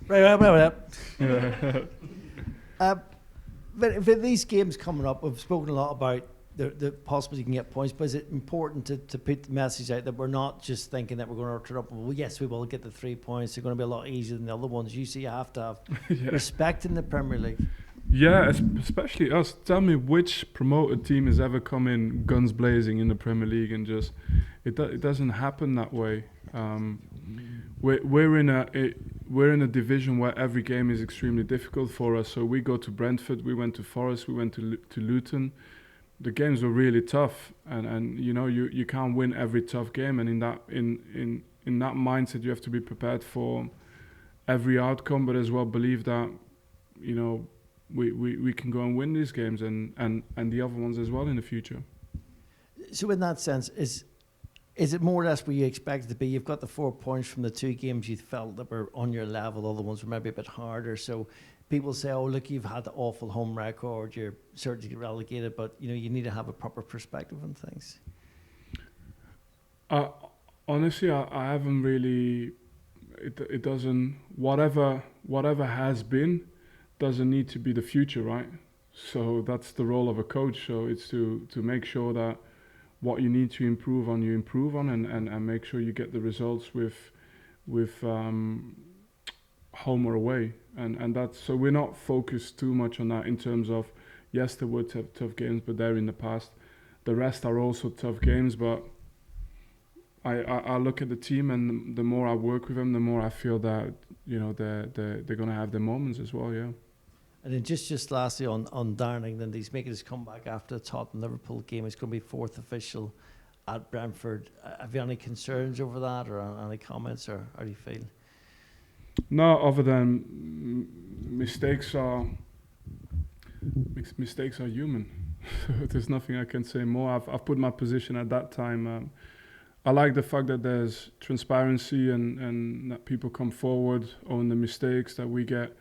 Right. Yeah. But for these games coming up, we've spoken a lot about the possibility you can get points, but is it important to put the message out that we're not just thinking that we're going to turn up, well, yes, we will get the 3 points, they're going to be a lot easier than the other ones. You see, you have to have respect in the Premier League. Yeah, especially us. Tell me which promoted team has ever come in guns blazing in the Premier League and just it doesn't happen that way. We're in a division where every game is extremely difficult for us. So we go to Brentford, we went to Forest, we went to Luton. The games were really tough, and you know you can't win every tough game. And in that mindset, you have to be prepared for every outcome, but as well believe that you know. We can go and win these games and the other ones as well in the future. So in that sense, is it more or less where you expect it to be? You've got the 4 points from the 2 games you felt that were on your level. Other ones were maybe a bit harder. So people say, oh, look, you've had the awful home record. You're certain to get relegated, but you know you need to have a proper perspective on things. Honestly, I haven't really. It doesn't. Whatever has been. Doesn't need to be the future, right? So that's the role of a coach. So it's to make sure that what you need to improve on, you improve on, and make sure you get the results with home or away. And that's so we're not focused too much on that in terms of yes, there were tough games, but they're in the past. The rest are also tough games, but I look at the team, and the more I work with them, the more I feel that you know they're gonna have their moments as well. Yeah. And then just lastly on Darren England, he's making his comeback after the Tottenham-Liverpool game. It's going to be 4th official at Brentford. Have you any concerns over that, or any comments, or how do you feel? No, other than mistakes are human. There's nothing I can say more. I've put my position at that time. I like the fact that there's transparency and that people come forward, own the mistakes, that we get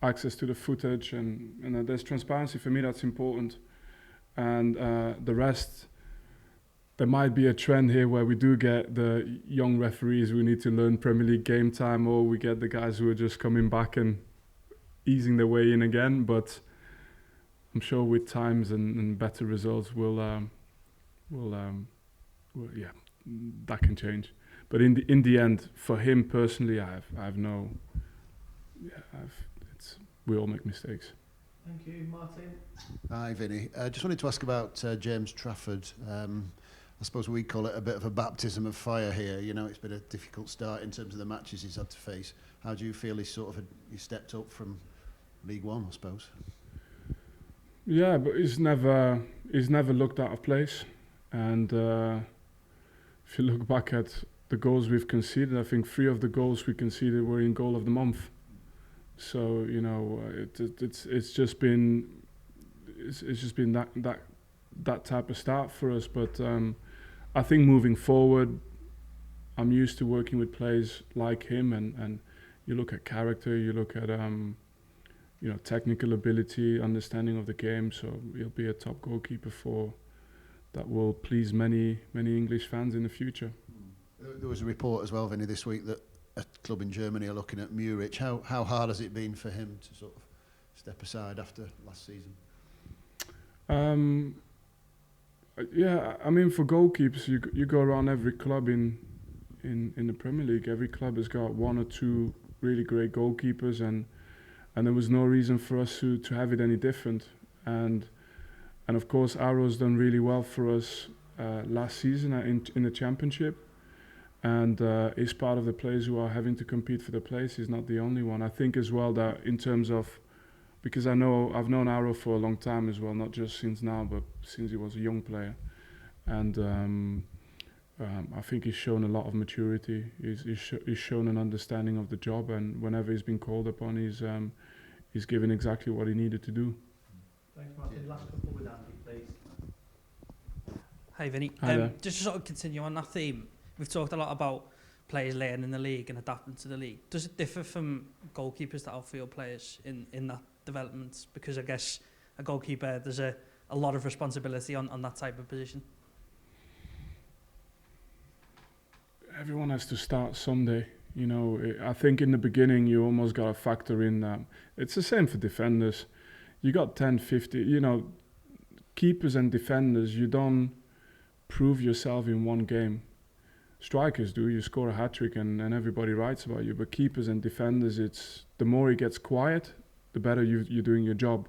access to the footage, and that there's transparency. For me, that's important. And the rest, there might be a trend here where we do get the young referees who need to learn Premier League game time, or we get the guys who are just coming back and easing their way in again. But I'm sure with times and better results, that can change. But in the end, for him personally, we all make mistakes. Thank you, Martin. Hi, Vinny. Just wanted to ask about James Trafford. I suppose we call it a bit of a baptism of fire here. You know, it's been a difficult start in terms of the matches he's had to face. How do you feel he stepped up from League One, I suppose? Yeah, but he's never looked out of place. And if you look back at the goals we've conceded, I think 3 of the goals we conceded were in goal of the month. So you know, it's just been that type of start for us. But I think moving forward, I'm used to working with players like him, and you look at character, you look at technical ability, understanding of the game. So he'll be a top goalkeeper that will please many English fans in the future. There was a report as well, Vinny, this week that a club in Germany are looking at Muric. How hard has it been for him to sort of step aside after last season? Yeah, I mean, for goalkeepers, you go around every club in the Premier League. Every club has got 1 or 2 really great goalkeepers, and there was no reason for us to have it any different. And of course, Arrow's done really well for us last season in the Championship. And is part of the players who are having to compete for the place. He's not the only one. I think as well that in terms of, because I've known Arrow for a long time as well, not just since now, but since he was a young player. And I think he's shown a lot of maturity. He's shown an understanding of the job, and whenever he's been called upon, he's given exactly what he needed to do. Thanks, Martin. Last couple with Andy, please. Hi, Vinny. Just to sort of continue on that theme, we've talked a lot about players learning the league and adapting to the league. Does it differ from goalkeepers that outfield players in that development? Because I guess a goalkeeper, there's a lot of responsibility on that type of position. Everyone has to start someday. You know, I think in the beginning you almost got to factor in that. It's the same for defenders. You got 10, 50, you know, keepers and defenders, you don't prove yourself in one game. Strikers do, you score a hat-trick and everybody writes about you. But keepers and defenders, it's the more it gets quiet, the better you're doing your job.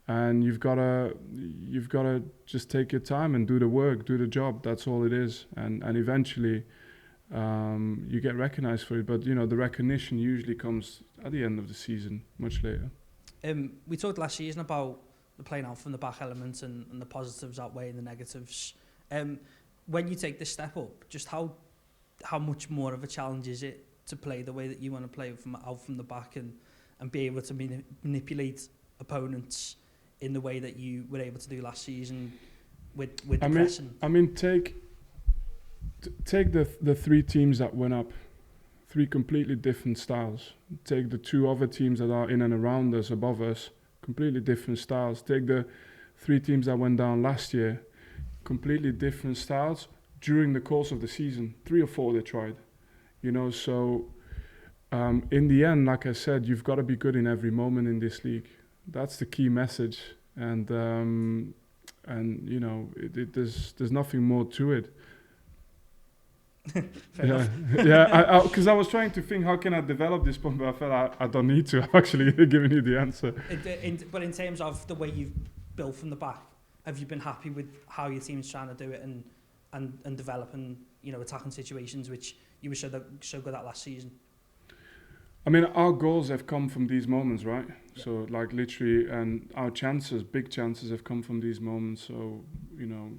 And you've got to just take your time and do the work, do the job. That's all it is. And eventually you get recognized for it. But, you know, the recognition usually comes at the end of the season, much later. We talked last season about the playing out from the back elements and the positives outweighing the negatives. When you take this step up, just how much more of a challenge is it to play the way that you want to play out from the back and be able to manipulate opponents in the way that you were able to do last season with the pressing? I mean, take the three teams that went up, three completely different styles. Take the two other teams that are in and around us, above us, completely different styles. Take the three teams that went down last year, completely different styles during the course of the season. 3 or 4 they tried, you know. So in the end, like I said, you've got to be good in every moment in this league. That's the key message, and you know, there's nothing more to it. Yeah. Because I was trying to think, how can I develop this point, but I felt I don't need to. I'm actually giving you the answer. But in terms of the way you've built from the back, have you been happy with how your team's trying to do it and developing, you know, attacking situations which you were so good at last season? I mean, our goals have come from these moments, right? Yeah. So, like, literally, and our chances, big chances, have come from these moments. So, you know,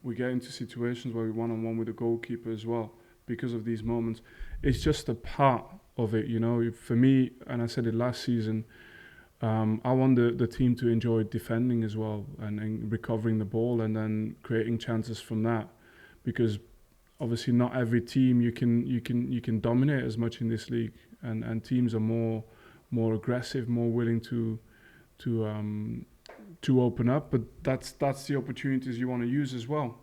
we get into situations where we one-on-one with the goalkeeper as well because of these moments. It's just a part of it, you know. For me, and I said it last season, I want the team to enjoy defending as well and recovering the ball and then creating chances from that, because obviously not every team you can dominate as much in this league, and teams are more aggressive, more willing to open up, but that's the opportunities you want to use as well.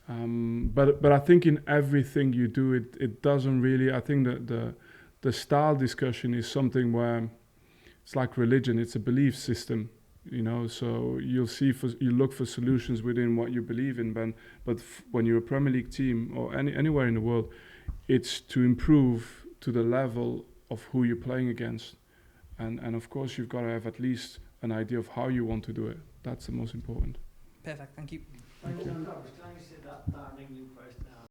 But I think in everything you do, it doesn't really. I think that the style discussion is something where it's like religion. It's a belief system, you know. So you look for solutions within what you believe in. But when you're a Premier League team or anywhere in the world, it's to improve to the level of who you're playing against, and of course you've got to have at least an idea of how you want to do it. That's the most important. Perfect. Thank you. Can I say that, Darling, you first now?